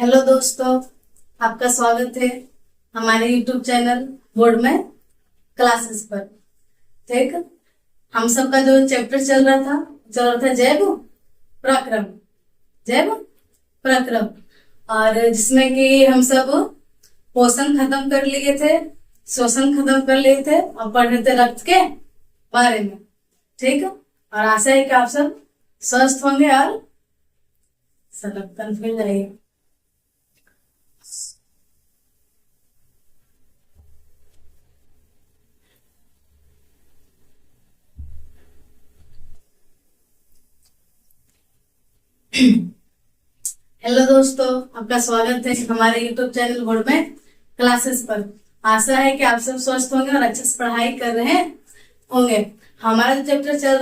Hello दोस्तों, आपका स्वागत है हमारे YouTube चैनल बोर्ड में क्लासेस पर। ठीक, हम सबका जो चैप्टर चल रहा था जैव प्रक्रम। जैव प्रक्रम, और जिसमें कि हम सब पोषण खत्म कर लिए थे, शोषण खत्म कर लिए थे और पढ़ रहे थे रक्त के बारे में। ठीक, और आशा है कि आप सब स्वस्थ होंगे और सब कंफ्यूज रहेंगे। हेलो दोस्तों, आपका स्वागत है हमारे YouTube चैनल बोर्ड में क्लासेस पर। आशा है कि आप सब स्वस्थ होंगे और अच्छे से पढ़ाई कर रहे होंगे। हमारा जो चैप्टर चल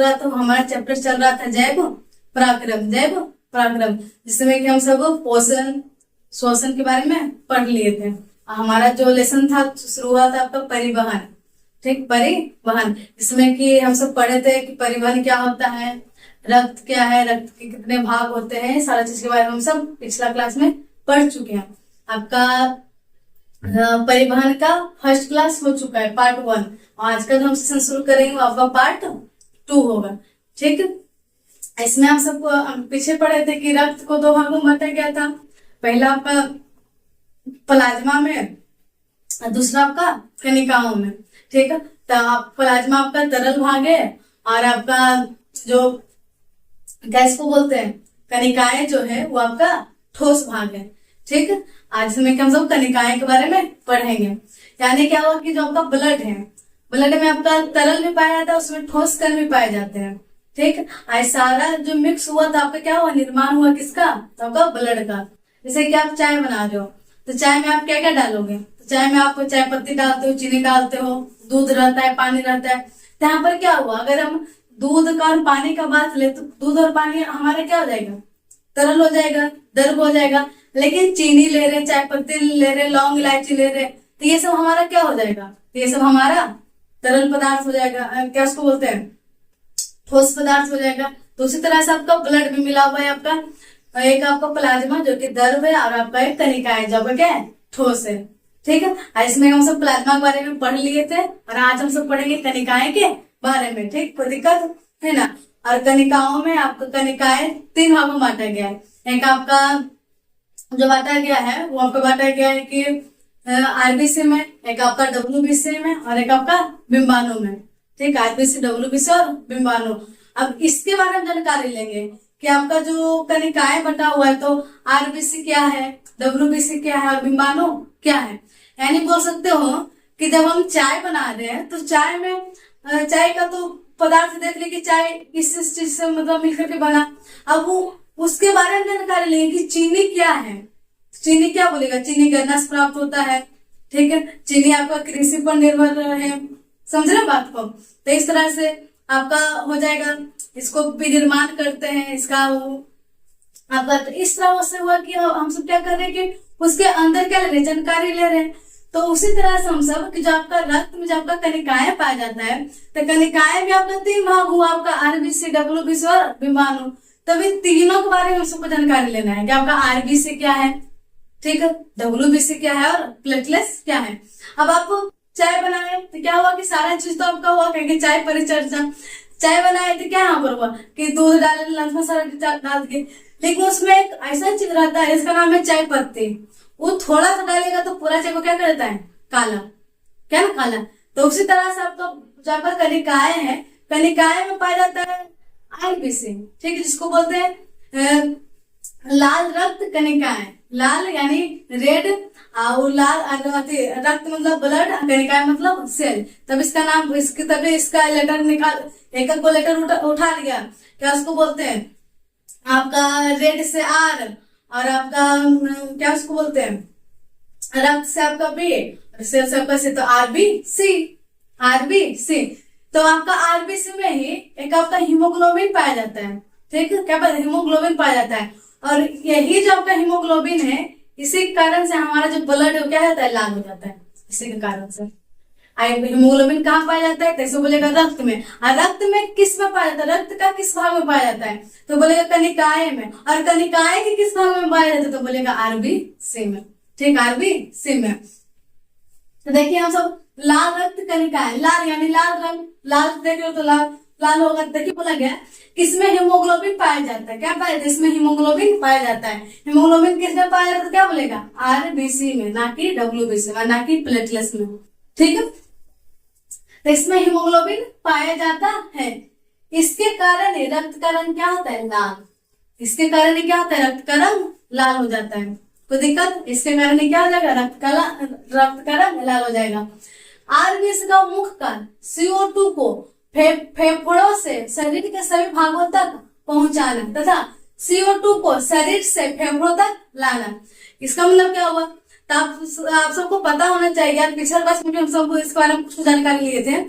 रहा था जैव पराक्रम, जिसमें कि हम सब पोषण शोषण के बारे में पढ़ लिए थे। हमारा जो लेसन था शुरू हुआ था आपका परिवहन। ठीक, परिवहन, जिसमें कि हम सब पढ़े थे कि परिवहन क्या होता है, रक्त क्या है, रक्त के कितने भाग होते हैं, सारा चीज के बारे में हम सब पिछला क्लास में पढ़ चुके हैं। आपका परिवहन का फर्स्ट क्लास हो चुका है, पार्ट 1। आज का जो हम सेशन शुरू करेंगे वो आपका पार्ट 2 होगा। ठीक, इसमें हम सब पीछे पढ़े थे कि रक्त को 2 भागों में बांटा गया था। पहला आपका प्लाज्मा में, दूसरा आपका कनिकाओं में। ठीक है, तो प्लाज्मा आपका तरल भाग है और आपका जो गैस को बोलते हैं कनिकाएं जो है वो आपका ठोस भाग है। ठीक, आज में हम सब कनिकाएं के बारे में पढ़ेंगे। यानी क्या हुआ कि जो आपका ब्लड है, ब्लड में आपका तरल भी पाया जाता है, उसमें ठोस कण भी पाए जाते हैं। ठीक, आज सारा जो मिक्स हुआ तो आपका क्या हुआ, निर्माण हुआ किसका, तो आपका ब्लड का। जैसे कि आप चाय बना रहे हो तो चाय में आप क्या क्या डालोगे, तो चाय में आप चाय पत्ती डालते हो, चीनी डालते हो, दूध रहता है, पानी रहता है। तो यहाँ पर क्या हुआ, अगर हम दूध का और पानी का बात ले तो दूध और पानी हमारा क्या हो जाएगा, तरल हो जाएगा, द्रव हो जाएगा। लेकिन चीनी ले रहे, चाय पत्ती ले रहे, लौंग इलायची ले रहे, तो ये सब हमारा क्या हो जाएगा, ये सब हमारा तरल पदार्थ हो जाएगा। क्या उसको बोलते हैं, ठोस पदार्थ हो जाएगा। तो उसी तरह से आपका ब्लड भी मिला हुआ है, आपका एक आपका प्लाज्मा जो कि द्रव है और आपका एक कनिका है जो क्या है, ठोस है। ठीक है, इसमें हम सब प्लाज्मा के बारे में पढ़ लिए थे और आज हम सब पढ़ेंगे कनिकाएं के बारे में। ठीक, कोई दिक्कत है ना। और कनिकाओं में आपका कनिकाएं 3 भागों में बांटा गया है। एक आपका जो बांटा गया है वो आपको बांटा गया है कि आरबीसी में, एक आपका डब्ल्यूबीसी में और एक आपका बिंबाणु में। ठीक, आरबीसी, डब्ल्यूबीसी और बिंबाणु। अब इसके बारे में जानकारी लेंगे कि आपका जो कनिकाएं बटा हुआ है तो आरबीसी क्या है, डब्ल्यूबीसी क्या है और बिंबाणु क्या है। यानी बोल सकते हो कि जब हम चाय बना रहे हैं तो चाय में चाय का तो पदार्थ देख ले कि चाय किस चीज से मतलब मिलकर के बना। अब वो उसके बारे में जानकारी लेंगे कि चीनी क्या है। चीनी क्या बोलेगा, चीनी गन्ना से प्राप्त होता है। ठीक है, चीनी आपका कृषि पर निर्भर है, समझ रहे बात को। तो इस तरह से आपका हो जाएगा, इसको विनिर्माण करते हैं इसका वो आपका। तो इस तरह से हुआ कि हम सब क्या कर रहे हैं कि उसके अंदर क्या ले रहे, जानकारी ले रहे हैं। तो उसी तरह से हम सब कि जो आपका रक्त में जो आपका कनिकाएं पाया जाता है, तो कनिकाएं भी आपका 3 भाग हुआ, आपका आरबीसी, डब्ल्यूबीसी और बिंबाणु। तभी तीनों के बारे में हम सबको जानकारी लेना है कि आपका आरबीसी क्या है, ठीक है, डब्ल्यूबीसी क्या है और प्लेटलेट्स क्या है। अब आप चाय बनाए तो क्या हुआ कि सारा चीज तो आपका हुआ, कहेंगे चाय परिचर्चा। चाय बनाए तो क्या यहाँ पर हुआ कि दूध डाले, लंच मसाला डाल के। लेकिन उसमें एक ऐसा चीज रहता है जिसका नाम है चाय पत्ती। वो थोड़ा सा डालेगा तो पूरा चाय को क्या कर देता है, काला, क्या ना काला। तो उसी तरह से आपका जहाँ पर कनिकाएं हैं, कनिकाएं में पाया जाता है आरबीसी। ठीक है, जिसको बोलते हैं लाल रक्त कनिकाएं। लाल यानी रेड, और लाल रक्त मतलब ब्लड, कनिकाएं मतलब सेल। तब इसका नाम तभी इसका लेटर निकाल, एक को लेटर उठा लिया, क्या उसको बोलते हैं आपका रेड से आर, और आपका क्या उसको बोलते हैं रक्त से आपका बी, सेल से आपका सी, तो आरबीसी। तो आपका आरबीसी में ही एक आपका हीमोग्लोबिन पाया जाता है। ठीक है, क्या पाया, हीमोग्लोबिन पाया जाता है। और यही जो आपका हीमोग्लोबिन है, इसी के कारण से हमारा जो ब्लड है क्या होता है, लाल हो जाता है, इसी के कारण से। हीमोग्लोबिन कहाँ पाया जाता है, कैसे बोलेगा रक्त में। और रक्त में किस में पाया जाता है, रक्त का किस भाग में पाया जाता है, तो बोलेगा कनिकाएं में। और कनिकाएं के किस भाग में पाया जाता है, तो बोलेगा आरबीसी में। ठीक, आरबीसी में। तो देखिए हम सब लाल रक्त कनिकाएं, लाल यानी लाल रंग, लाल देख रहे हो तो लाल लाल होगा। देखिए बोला गया किसमें हीमोग्लोबिन पाया जाता है, क्या पाया जाता है, इसमें हीमोग्लोबिन पाया जाता है। हीमोग्लोबिन किसमें पाया जाता है, क्या बोलेगा आरबीसी में, ना कि डब्ल्यूबीसी में, ना कि प्लेटलेट्स में। ठीक है, तो इसमें हीमोग्लोबिन पाया जाता है। इसके कारण रक्त का रंग क्या होता है, लाल। इसके कारण क्या होता है, रक्त का रंग लाल हो जाता है। कोई दिक्कत, इसके कारण क्या हो जाएगा, रक्त का रंग लाल हो जाएगा। आरबीसी का मुख्य कार्य CO2 को फेफड़ों से शरीर के सभी भागों तक पहुंचाना तथा CO2 को शरीर से फेफड़ों तक लाना। इसका मतलब क्या हुआ, तो आप सबको पता होना चाहिए, यार पिछले क्लास में हम सब इस बारे में कुछ जानकारी लिए थे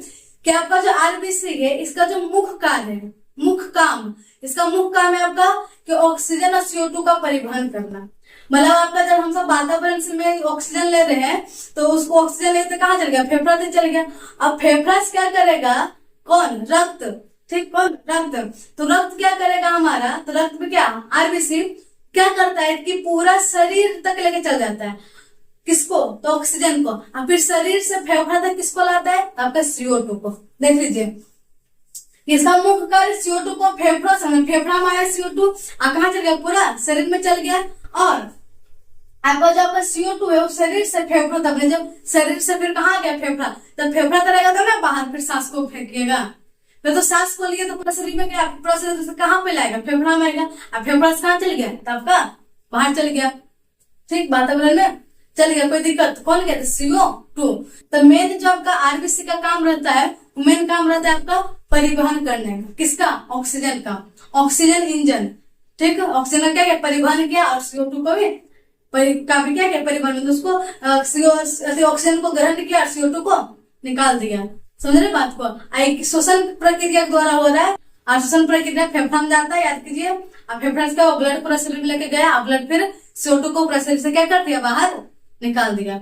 कि आपका जो आरबीसी है इसका जो मुख्य कार्य है, मुख्य काम, इसका मुख्य काम है आपका कि ऑक्सीजन और CO2 का परिवहन करना। मतलब आपका जब हम सब वातावरण से में ऑक्सीजन ले रहे हैं तो उसको ऑक्सीजन लेते कहाँ चल गया, फेफड़ा से चल गया। अब फेफड़ा से क्या करेगा, कौन, रक्त। ठीक, कौन, रक्त। तो रक्त क्या करेगा हमारा, तो रक्त में क्या आरबीसी क्या करता है कि पूरा शरीर तक लेके चल जाता है, किसको, तो ऑक्सीजन को। और फिर शरीर से फेफड़ा तक किसको लाता है, आपका CO2 को। देख लीजिए इसका मुख्य कार्य CO2 को फेफड़ा से, फेफड़ा में आया CO2 कहाँ चल गया, पूरा शरीर में चल गया। और आपका जो आपका CO2 है वो शरीर से फेफड़ों तक, जब शरीर से फिर कहाँ गया, फेफड़ा, तब फेफड़ा तो रहेगा तो ना बाहर, फिर सांस को फेंकेगा। फिर तो सांस को लिए तो पूरा शरीर में गया, पूरा शरीर कहाँ पे लाएगा, फेफड़ा में आएगा। अब फेफड़ा से कहाँ चल गया, तब आपका बाहर चल गया। ठीक, वातावरण में चल गया, कोई दिक्कत। कौन गया, CO2। तो मेन जो आपका आरबीसी का काम रहता है, मेन काम रहता है आपका परिवहन करने का, किसका, ऑक्सीजन का, ऑक्सीजन इंजन। ठीक है, ऑक्सीजन का क्या किया, परिवहन किया, और CO2 को भी काफी क्या किया, परिवहन, उसको ऑक्सीजन को ग्रहण किया और CO2 को निकाल दिया। समझ रहे बात को, श्वसन प्रक्रिया द्वारा हो रहा है। और श्वसन प्रक्रिया फेफड़ा में जाता है, याद कीजिए। अब फेफड़ा से ब्लड पूरा शरीर में लेके गया, ब्लड फिर CO2 को पूरा शरीर से क्या कर दिया, बाहर निकाल दिया।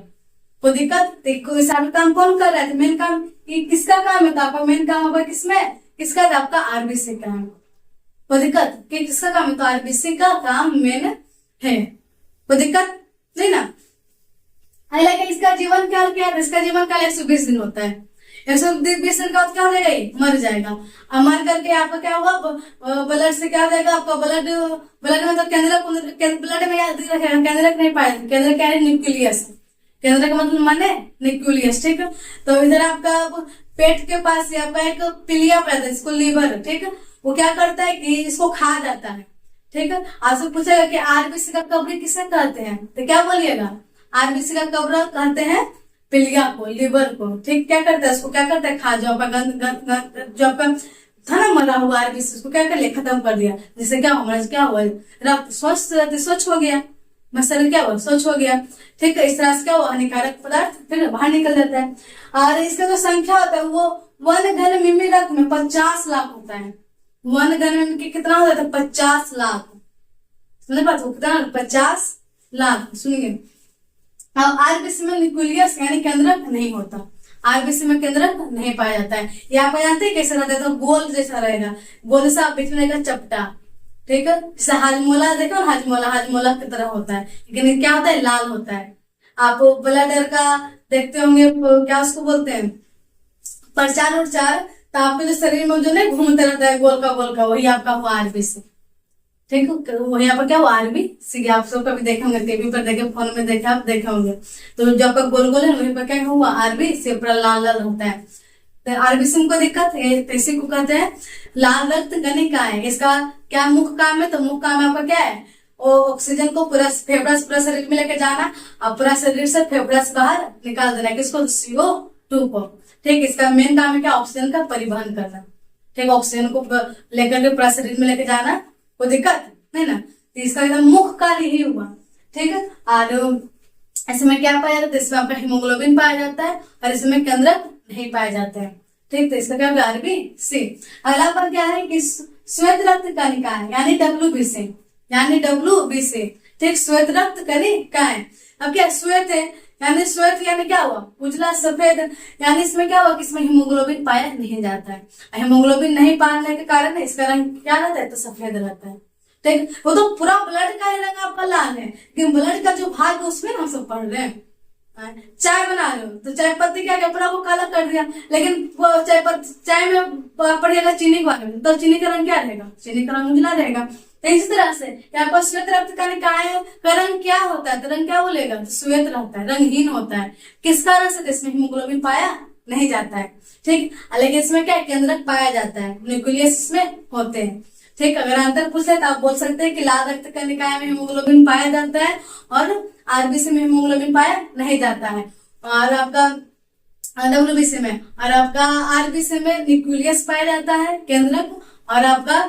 कोई दिक्कत, काम कौन कर रहा है, मेन काम किसका काम है, तो आपका मेन काम होगा किसमें, किसका, तो आपका आरबीसी का है। कोई दिक्कत, कि किसका काम है, तो आरबीसी का काम मेन है। कोई दिक्कत नहीं ना। हालांकि इसका जीवन काल क्या है, इसका जीवन काल 120 दिन होता है। 120 दिन का क्या हो जाएगा, ये मर जाएगा। और मर करके आपका क्या होगा, ब्लड से क्या हो जाएगा, आपका ब्लड में तो ब्लड में याद रखेगा, केंद्रक नहीं पाया, केंद्र क्या है, न्यूक्लियस। केंद्र का मतलब माने न्यूक्लियस। ठीक है, तो इधर आपका पेट के पास आपका एक पिलिया रहता है, इसको लीवर। ठीक है, वो क्या करता है कि इसको खा जाता है। ठीक है, आपसे पूछेगा कि आरबीसी का कवरी किसे कहते हैं, तो क्या बोलिएगा, आरबीसी का कवरा कहते हैं पिलिया को, लिवर को। ठीक, क्या करता है, उसको क्या करता है, खा, जो आपका था ना मरा हुआ आरबीसी, उसको क्या कर लिया, खत्म कर दिया। जिससे क्या हुआ, रक्त स्वच्छ हो गया, शरीर क्या हुआ, स्वच्छ हो गया। ठीक है, इस तरह से क्या हुआ, हानिकारक पदार्थ फिर बाहर निकल जाता है। और इसका जो संख्या होता है वो 1 घन मिमी रक्त में 50 लाख होता है। 1 घन मिमी कितना हो जाता है, 50 लाख। समझ बात, कितना, 50 लाख। सुनिए, अब आरबीसी में न्यूक्लियस यानी केंद्रक नहीं होता, आरबीसी में केंद्रक नहीं पाया जाता है। ये आप जानते हैं कैसे रहता है, तो गोल जैसा रहेगा, गोल जैसा बीच में रहेगा चपटा। ठीक है, जैसे हाजमोला देखो, हाजमोला की तरह होता है, लेकिन क्या होता है, लाल होता है। आप ब्लडर का देखते होंगे, क्या उसको बोलते हैं, प्रचार उच्चार, तो आपके जो शरीर में जो नहीं घूमते रहता है गोल का, वही आपका हुआ आरबीसी। ठीक है, वही आपका क्या हुआ, आरबीसी। आप सब कभी देखे होंगे, टीवी पर देखे, फोन में देखे, आप देखे होंगे। तो जो आपका गोल है वही पर क्या हुआ, आरबीसी, पूरा लाल होता है। तो आरबीसी को दिक्कत है, तो इसी को कहते हैं लाल रक्त कणिकाएं। इसका क्या मुख्य काम है, तो मुख्य काम आपका क्या है, वो ऑक्सीजन को पूरा फेफड़ा से पूरा शरीर में लेके जाना, और पूरा शरीर से फेफड़ा से बाहर निकाल देना, किसको, CO2 को। ठीक, इसका मेन काम है क्या, ऑक्सीजन का परिवहन करना। ठीक, ऑक्सीजन को लेकर के पूरा शरीर में लेके जाना, कोई दिक्कत नहीं ना। तो इसका एकदम मुख्य कार्य ही हुआ। ठीक है, और इसमें क्या पाया जाता है, इसमें आपका हीमोग्लोबिन पाया जाता है, और इसमें केंद्रक नहीं पाए जाते हैं। ठीक, तो इसका क्या होगा, आरबीसी। अगला पर क्या है कि श्वेत रक्त कणिकाएं यानी WBC। ठीक, श्वेत रक्त कणिकाएं। अब क्या श्वेत है, यानी श्वेत यानी क्या हुआ, उजला सफेद, यानी इसमें क्या हुआ कि इसमें हीमोग्लोबिन पाया नहीं जाता है। हीमोग्लोबिन नहीं पाने के कारण इसका रंग क्या रहता है, तो सफेद रहता है। ठीक, वो तो पूरा ब्लड का ही रंग आपका लाल है, लेकिन ब्लड का जो भाग है उसमें हम सब पढ़ रहे हैं। चाय बना रहे हो तो चाय पत्ती क्या कपड़ा को काला कर दिया, लेकिन वो चाय में पड़ेगा चीनी के बारे में, तो चीनी का रंग क्या रहेगा, चीनी का रंग उजला रहेगा। तो इसी तरह से यहाँ पर श्वेत रक्त कणिकाएं का रंग क्या होता है, तो रंग क्या बोलेगा, तो श्वेत रहता है, रंगहीन होता है। किस कारण से, इसमें हीमोग्लोबिन पाया नहीं जाता है। ठीक, लेकिन इसमें क्या केंद्रक पाया जाता है, न्यूक्लियस इसमें होते हैं। ठीक, अगर अंतर पूछे तो आप बोल सकते हैं कि लाल रक्त कणिकाएं में हीमोग्लोबिन पाया जाता है और आरबीसी में हीमोग्लोबिन पाया नहीं जाता है। और आपका डब्ल्यूबीसी में और आपका आरबीसी में न्यूक्लियस पाया जाता है, केंद्रक, और आपका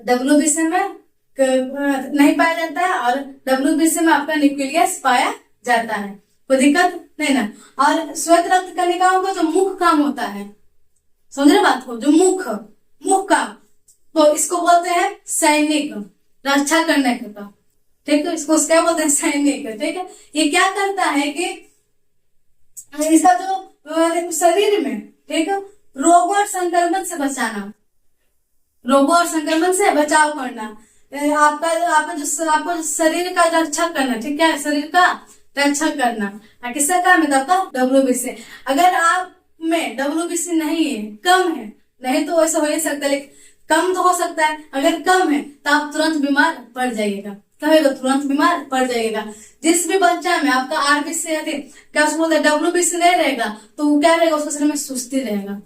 डब्ल्यूबीसी में नहीं पाया जाता है, और डब्ल्यूबीसी में आपका न्यूक्लियस पाया जाता है। कोई दिक्कत नहीं ना। और श्वेत रक्त कणिकाओं का जो मुख्य काम होता है, समझ रहे बात को, जो मुख्य काम, तो इसको बोलते हैं सैनिक, रक्षा करने का। ठीक है, इसको क्या बोलते हैं, सैनिक। ठीक है, ये क्या करता है कि इसका जो शरीर में, ठीक है, रोगों और संक्रमण से बचाना, रोगों और संक्रमण से बचाव करना, आपको शरीर का रक्षा करना। ठीक है, शरीर का रक्षा करना किसका काम है, आपका डब्ल्यूबीसी। अगर आप में डब्ल्यूबीसी नहीं है, कम है, नहीं तो ऐसा हो ही सकता है, लेकिन कम तो हो सकता है। अगर कम है तो आप तुरंत बीमार पड़ जाइएगा, तुरंत बीमार पड़ जाइएगा। जिस भी बच्चा में आपका आरबीसी अधिक, क्या उसको बोलते हैं, डब्ल्यूबीसी नहीं रहेगा तो वो क्या रहेगा, उसके शरीर में सुस्ती रहेगा।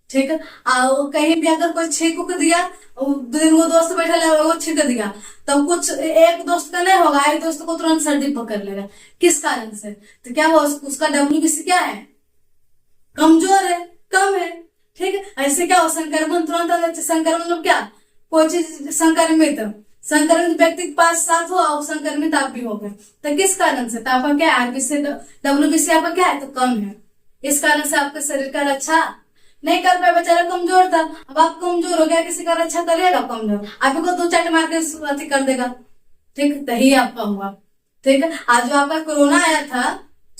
ठीक है, कहीं भी अगर कोई छींक उक दिया, वो दोस्त बैठा लगा वो छींक दिया, तो कुछ एक दोस्त का नहीं होगा, एक दोस्त को तुरंत सर्दी पकड़ लेगा। किस कारण से, तो क्या हुआ, उसका डब्ल्यूबीसी क्या है, कमजोर है, कम है। ठीक है, ऐसे क्या हो, संक्रमण तुरंत आ जाता है। संक्रमण मतलब क्या, कोई चीज संक्रमित व्यक्ति के पास साथ हो और संक्रमित आप भी हो गए, तो किस कारण से, तो आपका क्या है, आरबीसी डब्ल्यूबीसी आपका क्या है, तो कम है। इस कारण से आपके शरीर का रक्षा नहीं कर पाए, बेचारा कमजोर था, अब आप कमजोर हो गया, किसी का रक्षा करेगा कमजोर, आपको दो चाट मार के अति कर देगा। ठीक, तो ही आपका हुआ। ठीक है, आज जो आपका कोरोना आया था,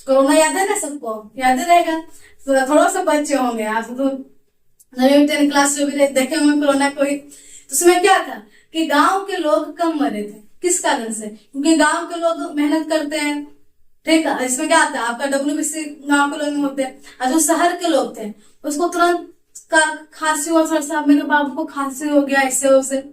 कोरोना याद है ना सबको, याद रहेगा, तो थोड़ा सा बच्चे होंगे आप तो 9वीं क्लास जो भी देखे होंगे कोरोना को ही, तो उसमें क्या था कि गांव के लोग कम मरे थे। किस कारण से, क्योंकि गांव के लोग मेहनत करते हैं। ठीक है, इसमें क्या आता है, आपका डब्ल्यूबीसी गांव के लोग में होते हैं, और जो शहर के लोग थे उसको तुरंत का खांसी हुआ, थोड़ा सा मेरे बाबू को खांसी हो गया, इससे उसे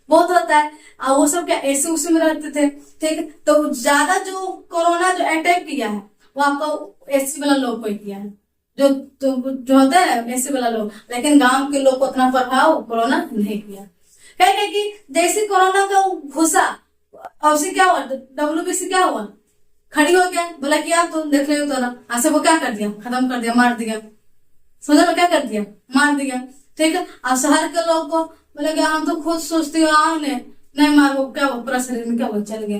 बहुत होता है, और वो सब क्या ऐसे उसी में रहते थे। ठीक है, तो ज्यादा जो कोरोना जो अटैक किया है वो आपका एसी वाला लोग को किया है, जो होता है ना एसी वाला लोग, लेकिन गांव के लोग को उतना प्रभाव कोरोना नहीं किया। कहेंगे कि जैसे कोरोना का घुसा, और उसे क्या हुआ, डब्ल्यूबीसी क्या हुआ, खड़ी हो गया, बोला कि आप तो देख रहे हो, तो ऐसे वो क्या कर दिया, खत्म कर दिया, मार दिया। समझ लो क्या कर दिया, मार दिया। ठीक है, और शहर के लोग को बोले कि हम तो खुद सोचते हो, आपने नहीं मार, वो क्या पूरा शरीर में क्या वो चल गया,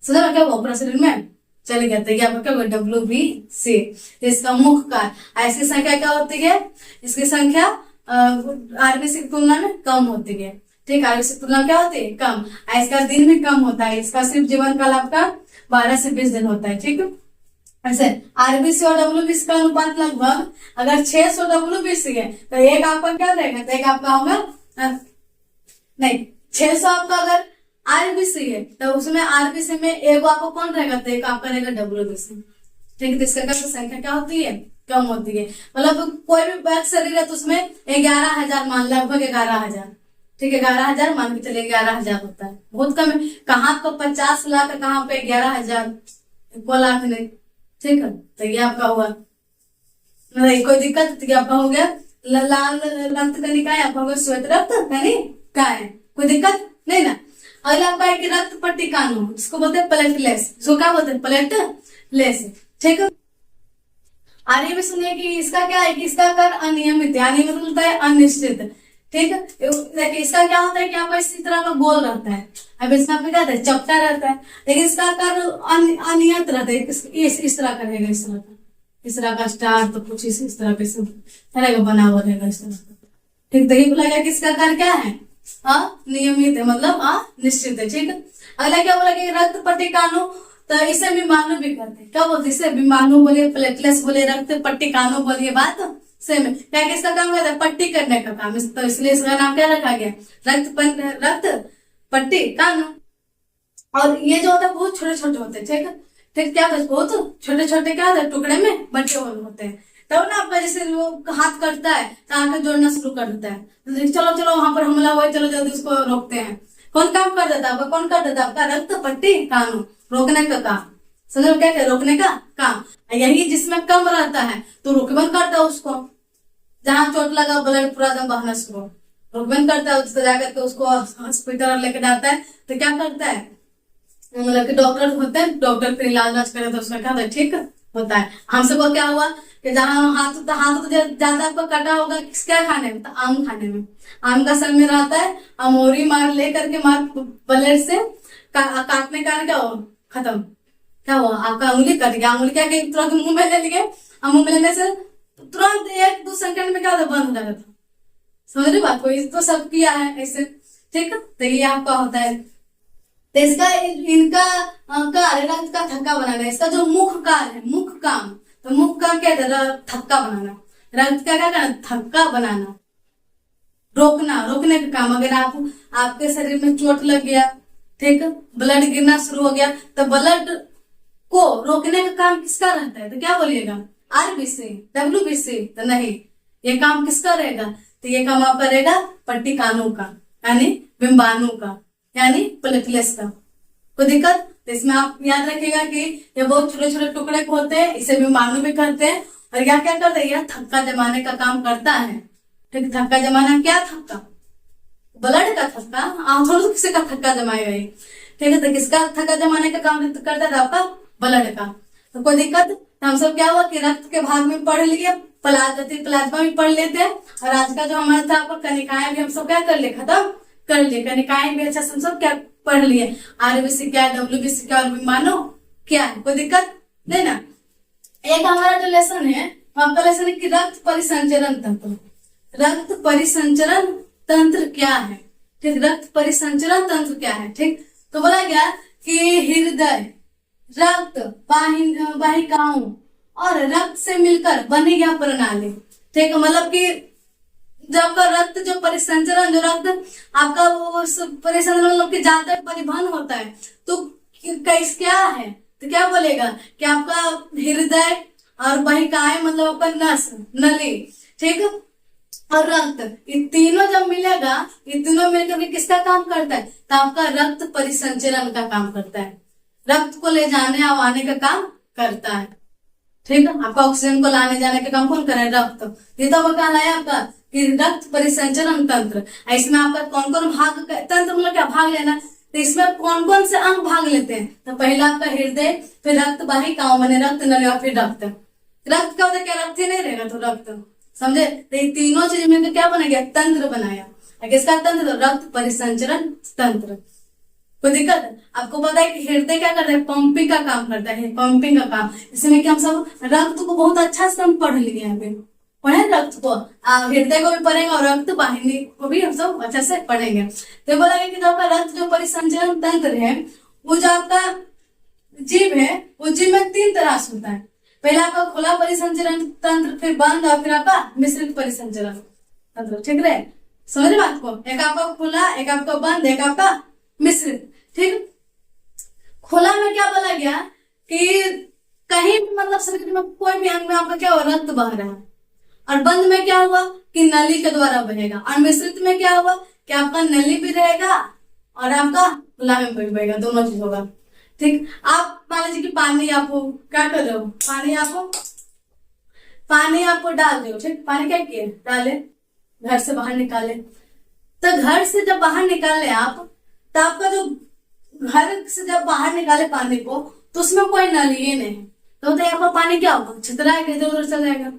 समझ लो क्या वो पूरा शरीर में चल गया। तो यहाँ पर क्या हुआ, डब्ल्यूबीसी। इसका मुख्य कार्य, इसकी संख्या क्या होती है, इसकी संख्या आरबीसी की तुलना में कम होती है। ठीक, आरबीसी की तुलना क्या होती है, कम। इसका दिन भी कम होता है, इसका सिर्फ जीवन काल आपका 12 से 20 दिन होता है। ठीक है, ऐसे आरबीसी और डब्ल्यूबीसी का अनुपात लगभग, अगर 600 डब्ल्यूबीसी है तो एक आपका क्या रहेगा, तो एक आपका होगा नहीं, 600 आपका अगर आरबीसी है तो उसमें आरबीसी में एक आपको कौन रहेगा, तो एक आपका रहेगा डब्ल्यूबीसी। ठीक है, तो इसका संख्या क्या होती है, कम होती है। मतलब कोई भी बैग शरीर है तो उसमें 11,000 मान, लगभग 11,000। ठीक है, 11,000 मान के चलिए, 11,000 होता है, बहुत कम है। कहाँ तो 50 लाख, कहाँ पे 11,000, 1 लाख नहीं। ठीक है, तो ये आपका हुआ, नहीं कोई दिक्कत, तो आपका हो गया लाल रक्त कणिकाएं, आपका हो गया श्वेत रक्त कणिकाएं, कोई दिक्कत नहीं ना। अगला आपका है कि रक्त पट्टिकाणु, जिसको बोलते हैं प्लेटलेट्स, इसको क्या बोलते हैं, प्लेटलेट्स। ठीक है, आगे में सुनिए कि इसका क्या है कि इसका आकार अनियमित है, अनियमित मिलता है अनिश्चित। ठीक है, देखिए इसका क्या होता है कि आपका इसी तरह का गोल रहता है, अब इसका क्या रहता है, चपटा रहता है, लेकिन इसका आकार अनियत रहता है, इस तरह का रहेगा, इस तरह का स्टार, तो कुछ इस तरह के रहेगा, बना हुआ रहेगा इस तरह का। ठीक, तो ये बोला गया कि इसका आकार क्या है, अनियमित है, मतलब अनिश्चित है। ठीक है, अगला क्या बोला कि रक्त पट्टिकाणु तो इसे विमाणु भी कहते हैं। क्या बोलते हैं इसे? विमाणु बोलिए, प्लेटलेट्स बोलिए, रक्त पट्टिकाणु बोलिए, बात सेम है। क्या किसका काम करता है? पट्टी करने का काम। तो इसलिए इसका नाम क्या रखा गया? रक्त पट्टी काणु। और ये जो होता है बहुत छोटे छोटे होते हैं, ठीक है। ठीक, क्या होता है? बहुत छोटे छोटे क्या होते हैं? टुकड़े में बंटे हुए होते हैं। तब ना आपका जैसे वो हाथ करता है तो आके जोड़ना शुरू कर देता है, तो चलो चलो वहां पर हमला हुआ है, चलो जल्दी उसको रोकते हैं। कौन काम कर देता है आपका? कौन कर देता है आपका? रक्त पट्टी कानून, रोकने का काम। समझ लो क्या क्या? रोकने का काम। यही जिसमें कम रहता है तो रोकबंद करता है उसको। जहां चोट लगा ब्लड पूरा दम बहना शुरू, रोकबंद करता है, उसको जाकर के उसको हॉस्पिटल लेके जाता है। तो क्या करता है? मतलब कि डॉक्टर होते हैं, डॉक्टर फिर इलाज करे तो उसमें क्या होता है? ठीक होता है। हम सबको क्या हुआ कि जहाँ हाथ तो ज्यादा आपको कटा होगा किसका खाने में? तो आम खाने में। आम का समय में रहता है, अमोरी मार लेकर के मार ब्लेड से काटने का क्या हो? खत्म। क्या हुआ? आपका उंगली कट गया। उंगली क्या कि तुरंत मुंह में ले लिए, और मुंह में लेने से तुरंत 1-2 सेकंड में क्या होता है? बंद हो जाता था। समझ रहे बात को? तो सब किया है ऐसे, ठीक है। तो ये आपका होता है। तो इसका इनका कार्य रक्त का थक्का बनाना। इसका जो मुख्य कार्य है, मुख्य काम, तो मुख्य काम क्या है? थक्का बनाना। रक्त का क्या करना? थक्का बनाना, रोकना, रोकने का काम। अगर आपके शरीर में चोट लग गया, ठीक, ब्लड गिरना शुरू हो गया, तो ब्लड को रोकने का काम किसका रहता है? तो क्या बोलिएगा? RBC, WBC? तो नहीं, ये काम किसका रहेगा? तो ये काम आपका रहेगा पट्टी कानू का, यानी बिंबाणु का, यानी प्लेटलेट्स का। कोई दिक्कत? तो इसमें आप याद रखिएगा कि ये बहुत छोटे छोटे टुकड़े होते हैं, इसे विमाणु भी करते हैं। और यह क्या करते हैं? यह थक्का जमाने का काम करता है। ठीक, थक्का जमाना। क्या थक्का? ब्लड का थक्का। थोड़ा किसी का थक्का जमाएगा ये, ठीक है। तो किसका थक्का जमाने का काम करता था? आपका ब्लड का। तो कोई दिक्कत? तो हम सब क्या हुआ कि रक्त के भाग में पढ़ लिए, प्लाज्मा भी पढ़ लेते हैं। और आज का जो हमारा था आपका कनिकाएं भी हम सब क्या कर लिए? खत्म कर लिए। कनिकाएं भी अच्छा से हम सब क्या पढ़ लिए? आरबीसी क्या है, डब्ल्यूबीसी क्या, और विमाणु क्या है। कोई दिक्कत नहीं ना? एक हमारा जो लेसन है, आपका लेसन है कि रक्त परिसंचरण तंत्र। रक्त परिसंचरण तंत्र क्या है? ठीक, रक्त परिसंचरण तंत्र क्या है? ठीक, तो बोला गया कि हृदय, रक्त वाहिकाओं और रक्त से मिलकर बनी यह प्रणाली। ठीक, मतलब कि जब आपका रक्त जो परिसंचरण, जो रक्त आपका वो परिसंचरण मतलब कि ज्यादा परिवहन होता है, तो कैस क्या है? तो क्या बोलेगा कि आपका हृदय और वाहिकाएं मतलब आपका नस, नली, ठीक, और रक्त, ये तीनों जब मिलेगा, ये तीनों मिलकर के किसका काम करता है? तो आपका रक्त परिसंचरण का काम करता है। रक्त को ले जाने और आने का काम करता है। ठीक है, आपका ऑक्सीजन को लाने जाने का काम कौन कर रहा है? रक्त। ये तो क्या है आपका कि रक्त परिसंचरण तंत्र। इसमें आपका कौन कौन भाग, तंत्र मतलब क्या? भाग लेना। तो इसमें कौन कौन से अंग भाग लेते हैं? तो पहला आपका हृदय, फिर रक्त वाहिकाओं मैंने रक्त नली, और फिर रक्त। रक्त का होता है क्या? रक्त ही नहीं रहेगा तो रक्त, समझे? तो ये तीनों चीज में क्या बना गया? तंत्र बनाया। किसका तंत्र? रक्त परिसंचरण तंत्र। कोई दिक्कत? आपको पता है कि हृदय क्या करता है? पंपिंग का काम करता है, पंपिंग का काम। इसमें कि हम सब रक्त को बहुत अच्छा से हम पढ़ लिए हैं, पढ़े रक्त को, हृदय को भी पढ़ेंगे और रक्त वाहिनी को भी हम सब अच्छे से पढ़ेंगे। तो बोला गया कि जो आपका रक्त जो परिसंचरण तंत्र है, वो जो आपका जीव है, वो जीव में 3 तरह से होता है। पहला आपका खुला परिसंचरण तंत्र, फिर बंद, और फिर आपका मिश्रित परिसंचरण तंत्र। ठीक है, समझ रहे बात को? एक आपका खुला, एक आपका बंद, एक आपका मिश्रित। ठीक, खुला में क्या बोला गया कि कहीं भी मतलब शरीर में कोई भी अंग में आपका क्या हो? रक्त बह रहा है। और बंद में क्या हुआ कि नली के द्वारा बहेगा। और मिश्रित में क्या हुआ कि आपका नली भी रहेगा और आपका खुला में भी बहेगा, दोनों चीज होगा। ठीक, आप मान लीजिए कि पानी आपको क्या कर रहे हो? पानी आपको डाल रहे हो। ठीक, पानी क्या किए? डाले, घर से बाहर निकाले। तो घर से जब बाहर निकाले आप, तो आपका जो घर से जब बाहर निकाले पानी को, तो उसमें कोई नली ही नहीं, तो आपका पानी क्या होगा? छितराएगा, इधर उधर चल जाएगा।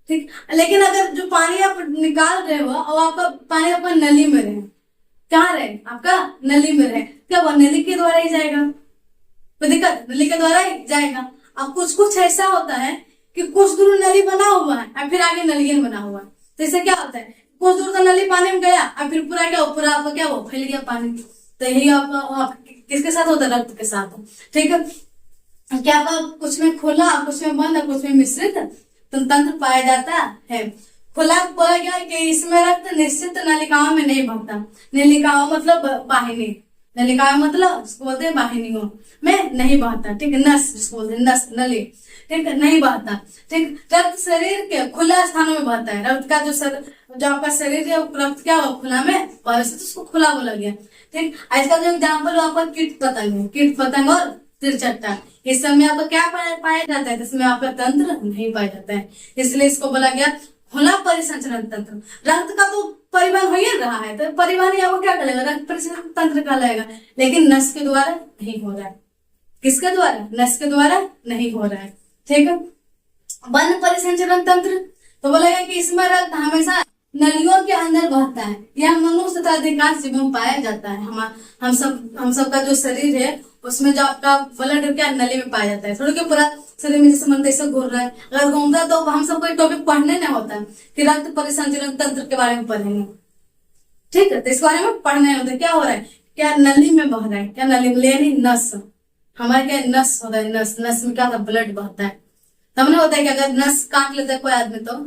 ठीक, लेकिन अगर जो पानी आप निकाल रहे हो और आपका पानी आपका नली में रहे, कहाँ रहे? आपका नली में रहे, क्या वो नली के द्वारा ही जाएगा? कोई दिक्कत? नली के द्वारा ही जाएगा। अब कुछ ऐसा होता है कि कुछ दूर नली बना हुआ है और फिर आगे नली बना हुआ है। तो इससे क्या होता है? कुछ दूर तो नली पानी में गया और फिर पूरा क्या, पूरा आपका क्या वो फैल गया पानी। तो यही आपका किसके साथ होता है? रक्त के साथ। ठीक है, क्या होगा, कुछ में खुला, कुछ में बंद, कुछ में मिश्रित तंत्र पाया जाता है। खुला बोला गया कि इसमें रक्त निश्चित नलिकाओं में नहीं बहता। नलिकाओं मतलब वाहिनी, नलिकाओं मतलब उसको बोलते हैं वाहिनियों में नहीं बहता, ठीक है। नस जिसको बोलते हैं नस, नली, ठीक है, नहीं बहता, ठीक। रक्त शरीर के खुला स्थानों में बहता है। रक्त का जो आपका शरीर है रक्त क्या हो, खुला में, और तो उसको खुला बोला गया, ठीक। आज का जो एग्जाम्पल आपका कीट पतंग है, कीट पतंग और तिरचट्टा, इस समय आपका क्या पाया जाता है, इसमें आपका तंत्र नहीं पाया जाता है, इसलिए इसको बोला गया खुला परिसंचरण तंत्र। रक्त का तो परिवहन हो ही रहा है, तो परिवहन आपको क्या करेगा, रक्त परिसंचरण तंत्र कहलाएगा, लेकिन नस के द्वारा नहीं हो रहा है। किसके द्वारा, नस के द्वारा नहीं हो रहा है, ठीक है। बंद परिसंचरण तंत्र तो बोलेगा कि इसमें रक्त हमेशा नलियों के अंदर बहता है। यह मनुष्य तथा अधिकांश जीवों में पाया जाता है। हम सब का जो शरीर है उसमें जो आपका ब्लड क्या नली में पाया जाता है, थोड़ा क्या पूरा शरीर में जैसे मन तैसे घूर रहा है, अगर घूमता है तो हम सब कोई टॉपिक पढ़ने नहीं होता है कि रक्त परिसंचरण तंत्र के बारे में पढ़ेंगे, ठीक है। तो इस बारे में पढ़ने होता है क्या हो रहा है, क्या नली में बह रहा है, क्या नली में, यानी नस, हमारे क्या नस होता है, नस, नस में क्या होता है, ब्लड बहता है। तब नहीं होता है कि अगर नस काट लेता है कोई आदमी तो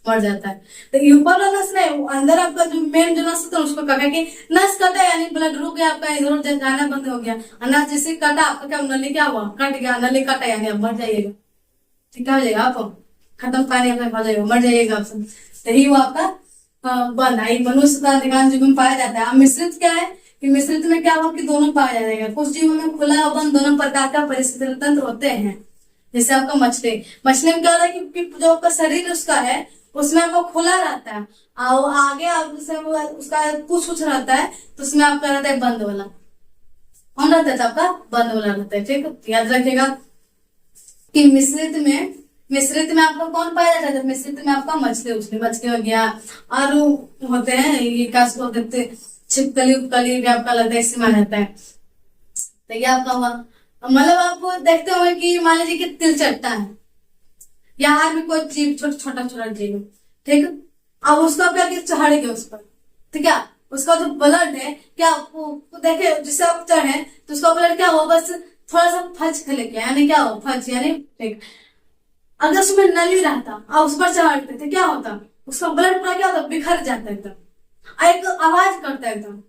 मर जाता है। तो ऊपर वाला नस नहीं, अंदर आपका जो मेन जो नस होता है उसको कहा कि नस कटा यानी ब्लड रुक गया, आपका इधर उधर जाना बंद हो गया। नस जैसे कटा आपका क्या नली क्या हुआ, कट गया, नली कटा यानी आप मर जाइएगा, ठीक है, हो जाएगा, आप खत्म पानी आपका हो जाएगा, मर जाइएगा आप सब। तो ही वो आपका बंद आई मनुष्य का अधिकांश जीव में पाया जाता है। अब मिश्रित क्या है कि मिश्रित में क्या हुआ कि दोनों पाया जाएगा। कुछ जीवों में खुला और बंद दोनों प्रकार का परिस्थिति तंत्र होते हैं। जैसे आपका मछली, मछली में क्या होता है कि जो आपका शरीर उसका है उसमें आपको खुला रहता है, और आगे उसका कुछ रहता है तो उसमें आपका रहता है बंद वाला। कौन रहता है, तो आपका बंद वाला रहता है, ठीक है। याद रखिएगा कि मिश्रित में आपका कौन पाया जाता है, मिश्रित में आपका मछली मछली हो गया, और होते हैं ये क्या बोलते छिपकली उपकली भी आपका लगता है, इसमें आ जाता है। तो ये आपका हुआ, मतलब आप देखते होंगे कि मान लीजिए कि तिलचट्टा है, यहाँ में कोई जीव छोटा छोटा जीव, ठीक है। अब उसका क्या चढ़ गया उस पर, ठीक है, उसका जो ब्लड है क्या देखे, जिससे आप चढ़े तो उसका ब्लड क्या हो, बस थोड़ा सा फज खले गया, यानी क्या हो, फज यानी ठीक। अगर उसमें नली रहता और उस पर चढ़ते थे क्या होता, उसका ब्लड पूरा क्या होता, बिखर जाता एकदम, एक आवाज करता एकदम,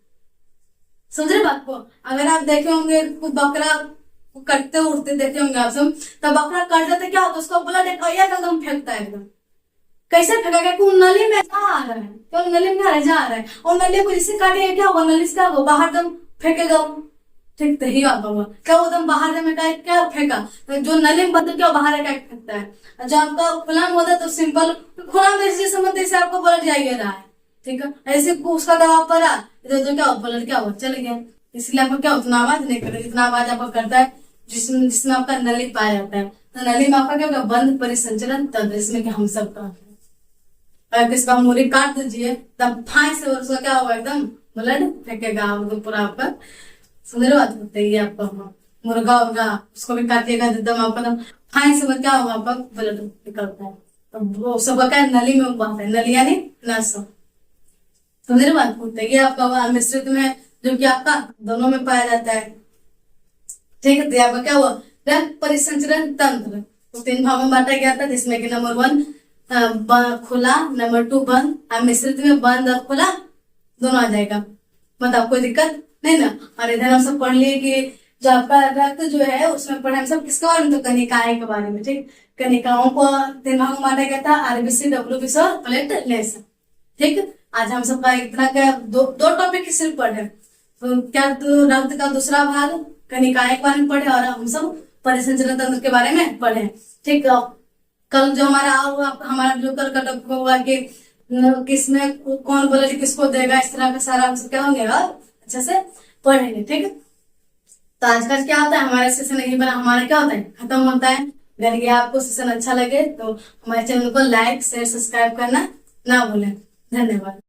समझ रहे बात को। अगर आप देखे होंगे बकरा कटते उड़ते देखे होंगे आप सब, तब बकरा कट जाते क्या होता, उसका ब्लड एकदम फेंकता है एकदम। कैसे फेंका, क्यों नली में जा आ रहा है, क्यों नली में जा रहा है, और नली को जिससे काटे क्या होगा, नली से क्या होगा, बाहर दम फेंकेगा, ठीक। तो ही आता हुआ क्या वो दम बाहर में क्या फेंका, तो जो नली में बदल क्या बाहर क्या फेंकता है। जो आपका खुला में होता है तो सिंपल खुला में जैसे समझते से आपको ब्लड जाइए रहा है, ठीक है। ऐसे उसका दबाव पड़ा इधर क्या ब्लड क्या हुआ, चल गया। इसलिए आपको क्या उतना आवाज नहीं करेगा जितना आवाज आपको करता है जिसमें आपका नली पाया जाता है। तो नली में आपका क्या होगा, बंद परिसंचरण तंत्र, जिसमें कि हम सब का अगर किसी का मुरी काट दीजिए तब फाई से उसका क्या होगा, एकदम ब्लड फेंकेगा पूरा आपका, समझ रहे बात होते है। आपका मुर्गा होगा उसको भी काटिएगा एकदम आपका फाई से क्या होगा, आपका ब्लड निकलता है। तो वो सबका क्या नली में बहता है, नली यानी नस, समझ रहे बात होते है। ये आपका मिश्रित में जो कि आपका दोनों में पाया जाता है, ठीक है। तो आपका क्या हुआ, रक्त परिसंचरण तंत्र तो 3 भागों में बांटा गया था, जिसमें कि नंबर 1 खुला, नंबर 2 बंद, और मिश्रित में बंद और खुला दोनों आ जाएगा, मतलब कोई दिक्कत नहीं ना। और इधर हम सब पढ़ लिए कि जो आपका रक्त जो है उसमें पढ़े हम सब किसके बारे में, तो कनिकाएं के बारे में, ठीक। कनिकाओं को 3 भागों में बांटा गया था, आरबीसी, डब्ल्यूबीसी और प्लेटलेट्स, ठीक। आज हम सबका इतना क्या दो टॉपिक सिर्फ पढ़े, तो क्या तो रक्त का दूसरा भाग कनिकाएं के बारे में पढ़े, और हम सब परिसंचरण तंत्र के बारे में पढ़े, ठीक। कल जो हमारा जो कल का टॉपिक होगा कि किसमें कौन ब्लड किसको देगा, इस तरह का सारा हम सब क्या होंगे और अच्छे से पढ़ेंगे, ठीक है। तो आज का क्या होता है, हमारा सेशन यही बना, हमारा क्या होता है खत्म होता है। अगर ये आपको सेशन अच्छा लगे तो हमारे चैनल को लाइक शेयर सब्सक्राइब करना ना भूलें। धन्यवाद।